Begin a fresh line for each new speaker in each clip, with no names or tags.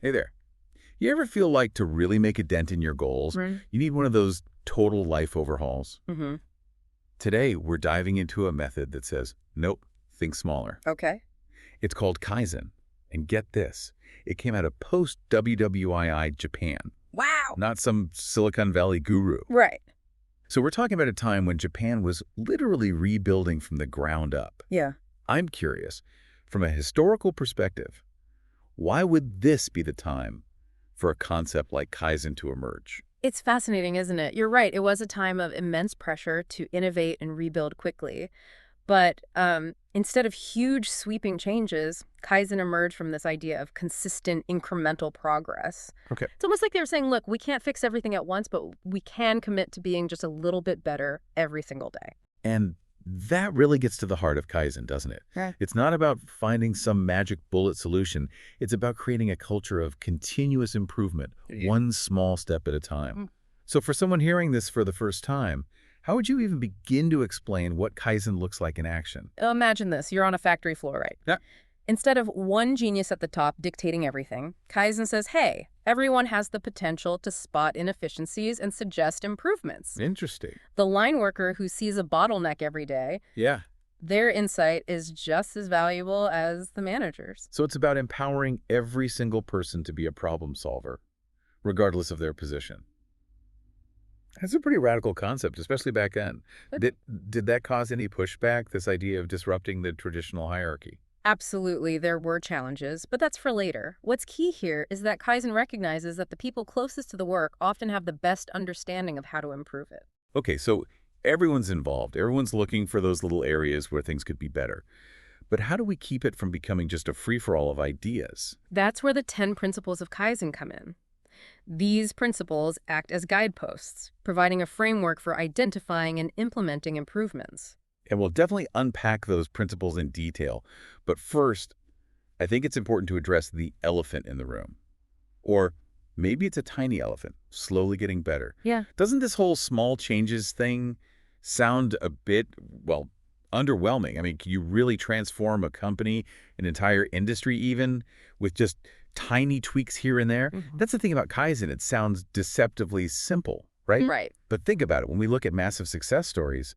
Hey there. You ever feel like to really make a dent in your goals,
Right.
you need one of those total life overhauls?
Mm-hmm.
Today, we're diving into a method that says, nope, think smaller.
Okay.
It's called Kaizen. And get this, it came out of post-WWII Japan,
Wow.
not some Silicon Valley guru.
Right.
So we're talking about a time when Japan was literally rebuilding from the ground up.
Yeah.
I'm curious, from a historical perspective, why would this be the time for a concept like Kaizen to emerge?
It's fascinating, isn't it? You're right. It was a time of immense pressure to innovate and rebuild quickly. But instead of huge sweeping changes, Kaizen emerged from this idea of consistent incremental progress.
Okay.
It's almost like they were saying, look, we can't fix everything at once, but we can commit to being just a little bit better every single day.
And that really gets to the heart of Kaizen, doesn't it?
Right.
It's not about finding some magic bullet solution. It's about creating a culture of continuous improvement,
Yeah.
one small step at a time.
Mm.
So for someone hearing this for the first time, how would you even begin to explain what Kaizen looks like in action?
Imagine this. You're on a factory floor, right?
Yeah.
Instead of one genius at the top dictating everything, Kaizen says, hey, everyone has the potential to spot inefficiencies and suggest improvements.
Interesting.
The line worker who sees a bottleneck every day,
Yeah.
their insight is just as valuable as the manager's.
So it's about empowering every single person to be a problem solver, regardless of their position. That's a pretty radical concept, especially back then.
But
Did that cause any pushback, this idea of disrupting the traditional hierarchy?
absolutely, there were challenges, but that's for later. What's key here is that Kaizen recognizes that the people closest to the work often have the best understanding of how to improve it.
Okay, so everyone's involved. Everyone's looking for those little areas where things could be better. But how do we keep it from becoming just a free-for-all of ideas?
That's where the 10 principles of Kaizen come in. These principles act as guideposts, providing a framework for identifying and implementing improvements.
And we'll definitely unpack those principles in detail. But first, I think it's important to address the elephant in the room. Or maybe it's a tiny elephant, slowly getting better.
Yeah.
Doesn't this whole small changes thing sound a bit, well, underwhelming? I mean, can you really transform a company, an entire industry even, with just tiny tweaks here and there?
Mhm.
That's the thing about Kaizen. It sounds deceptively simple, right?
Right.
But think about it. When we look at massive success stories,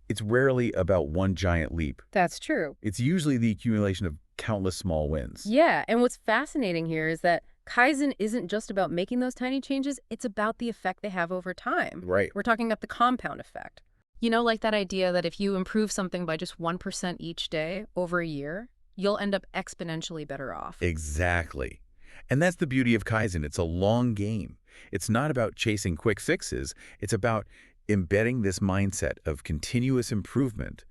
it's rarely about one giant leap.
That's true.
It's usually the accumulation of countless small wins.
Yeah, and what's fascinating here is that Kaizen isn't just about making those tiny changes, it's about the effect they have over time.
Right.
We're talking about the compound effect. You know, like that idea that if you improve something by just 1% each day over a year, you'll end up exponentially better off.
Exactly. And that's the beauty of Kaizen. It's a long game. It's not about chasing quick fixes. It's about embedding this mindset of continuous improvement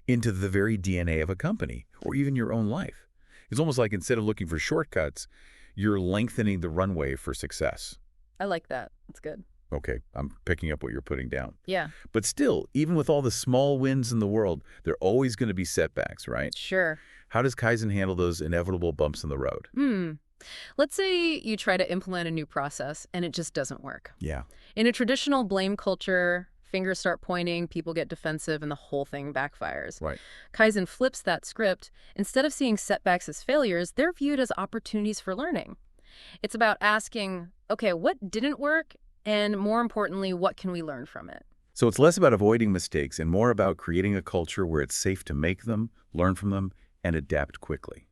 into the very DNA of a company or even your own life. It's almost like instead of looking for shortcuts, you're lengthening the runway for success.
I like that. That's good.
Okay, I'm picking up what you're putting down.
Yeah,
But still, even with all the small wins in the world, there are always going to be setbacks, right?
sure.
How does Kaizen handle those inevitable bumps in the road?
Let's say you try to implement a new process and it just doesn't work.
Yeah.
In a traditional blame culture, fingers start pointing, people get defensive, and the whole thing backfires.
Right.
Kaizen flips that script. Instead of seeing setbacks as failures, they're viewed as opportunities for learning. It's about asking, okay, what didn't work? And more importantly, what can we learn from it?
So it's less about avoiding mistakes and more about creating a culture where it's safe to make them, learn from them, and adapt quickly.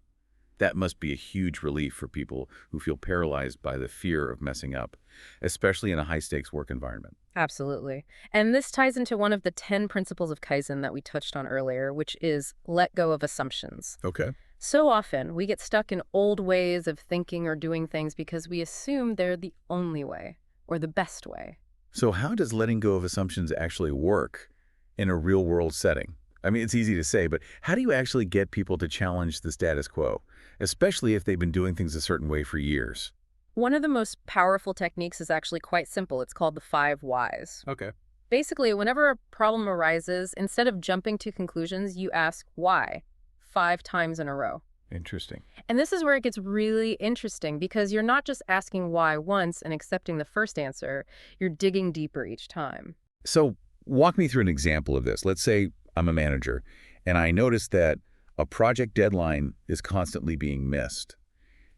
That must be a huge relief for people who feel paralyzed by the fear of messing up, especially in a high-stakes work environment.
Absolutely. And this ties into one of the 10 principles of Kaizen that we touched on earlier, which is let go of assumptions.
Okay.
So often, we get stuck in old ways of thinking or doing things because we assume they're the only way or the best way.
So how does letting go of assumptions actually work in a real-world setting? I mean, it's easy to say, but how do you actually get people to challenge the status quo, especially if they've been doing things a certain way for years?
One of the most powerful techniques is actually quite simple. It's called the 5 whys.
Okay.
Basically, whenever a problem arises, instead of jumping to conclusions, you ask why 5 times in a row.
Interesting.
And this is where it gets really interesting because you're not just asking why once and accepting the first answer, you're digging deeper each time.
So walk me through an example of this. Let's say I'm a manager, and I notice that a project deadline is constantly being missed.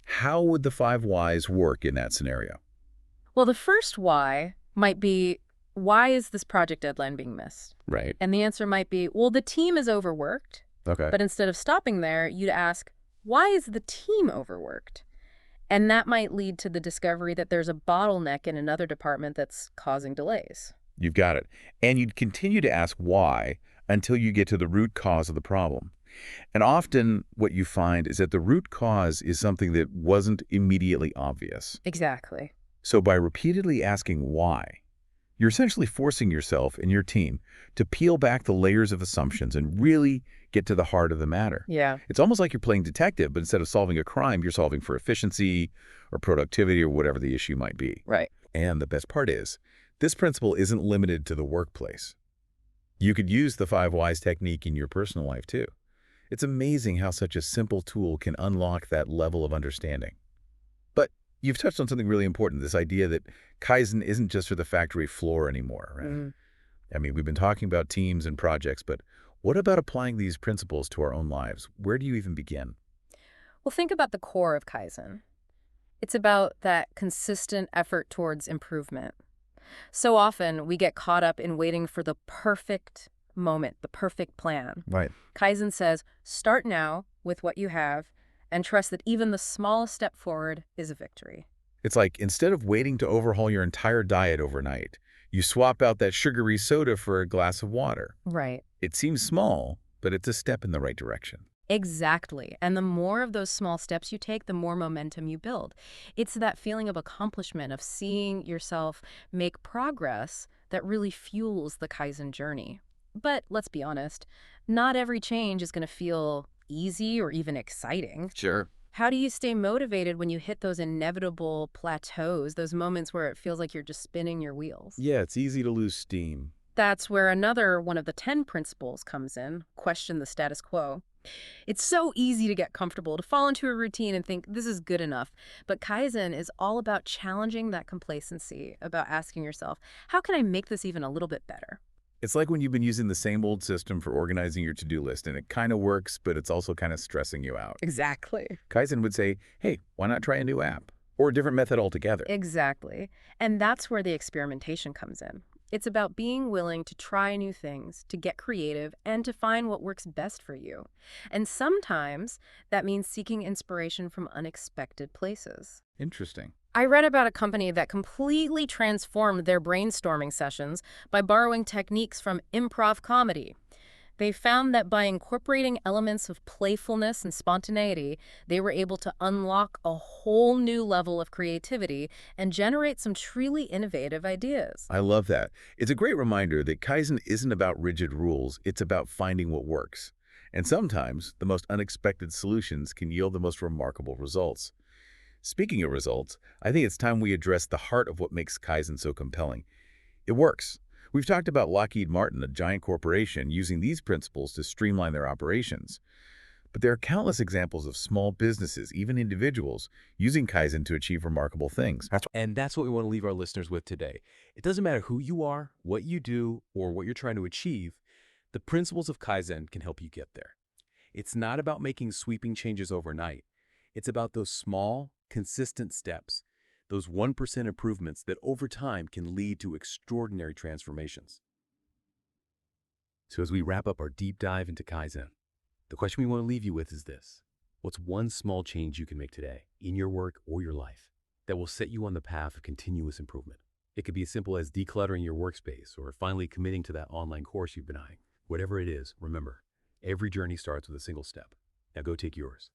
How would the five whys work in that scenario?
Well, the first why might be, why is this project deadline being missed?
Right.
And the answer might be, well, the team is overworked.
Okay.
But instead of stopping there, you'd ask, why is the team overworked? And that might lead to the discovery that there's a bottleneck in another department that's causing delays.
You've got it. And you'd continue to ask why until you get to the root cause of the problem. And often what you find is that the root cause is something that wasn't immediately obvious.
Exactly.
So by repeatedly asking why, you're essentially forcing yourself and your team to peel back the layers of assumptions and really get to the heart of the matter.
Yeah.
It's almost like you're playing detective, but instead of solving a crime, you're solving for efficiency or productivity or whatever the issue might be.
Right.
And the best part is, this principle isn't limited to the workplace. You could use the five whys technique in your personal life too. It's amazing how such a simple tool can unlock that level of understanding. But you've touched on something really important, this idea that Kaizen isn't just for the factory floor anymore, right?
Mm.
I mean, we've been talking about teams and projects, but what about applying these principles to our own lives? Where do you even begin?
Well, think about the core of Kaizen. It's about that consistent effort towards improvement. So often we get caught up in waiting for the perfect moment, the perfect plan.
Right.
Kaizen says, start now with what you have and trust that even the smallest step forward is a victory.
It's like instead of waiting to overhaul your entire diet overnight, you swap out that sugary soda for a glass of water.
Right.
It seems small, but it's a step in the right direction.
Exactly. And the more of those small steps you take, the more momentum you build. It's that feeling of accomplishment, of seeing yourself make progress that really fuels the Kaizen journey. But let's be honest, not every change is going to feel easy or even exciting.
Sure.
How do you stay motivated when you hit those inevitable plateaus, those moments where it feels like you're just spinning your wheels?
Yeah, it's easy to lose steam.
That's where another one of the 10 principles comes in, question the status quo. It's so easy to get comfortable, to fall into a routine and think this is good enough. But Kaizen is all about challenging that complacency, about asking yourself, how can I make this even a little bit better?
It's like when you've been using the same old system for organizing your to-do list, and it kind of works, but it's also kind of stressing you out.
Exactly.
Kaizen would say, hey, why not try a new app? Or a different method altogether.
Exactly. And that's where the experimentation comes in. It's about being willing to try new things, to get creative, and to find what works best for you. And sometimes that means seeking inspiration from unexpected places.
Interesting.
I read about a company that completely transformed their brainstorming sessions by borrowing techniques from improv comedy. They found that by incorporating elements of playfulness and spontaneity, they were able to unlock a whole new level of creativity and generate some truly innovative ideas.
I love that. It's a great reminder that Kaizen isn't about rigid rules, it's about finding what works. And sometimes, the most unexpected solutions can yield the most remarkable results. Speaking of results, I think it's time we address the heart of what makes Kaizen so compelling. It works. We've talked about Lockheed Martin, a giant corporation, using these principles to streamline their operations. But there are countless examples of small businesses, even individuals, using Kaizen to achieve remarkable things.
And that's what we want to leave our listeners with today. It doesn't matter who you are, what you do, or what you're trying to achieve, the principles of Kaizen can help you get there. It's not about making sweeping changes overnight. It's about those small, consistent steps, those 1% improvements that over time can lead to extraordinary transformations. So as we wrap up our deep dive into Kaizen, the question we want to leave you with is this. What's one small change you can make today in your work or your life that will set you on the path of continuous improvement? It could be as simple as decluttering your workspace or finally committing to that online course you've been eyeing. Whatever it is, remember, every journey starts with a single step. Now go take yours.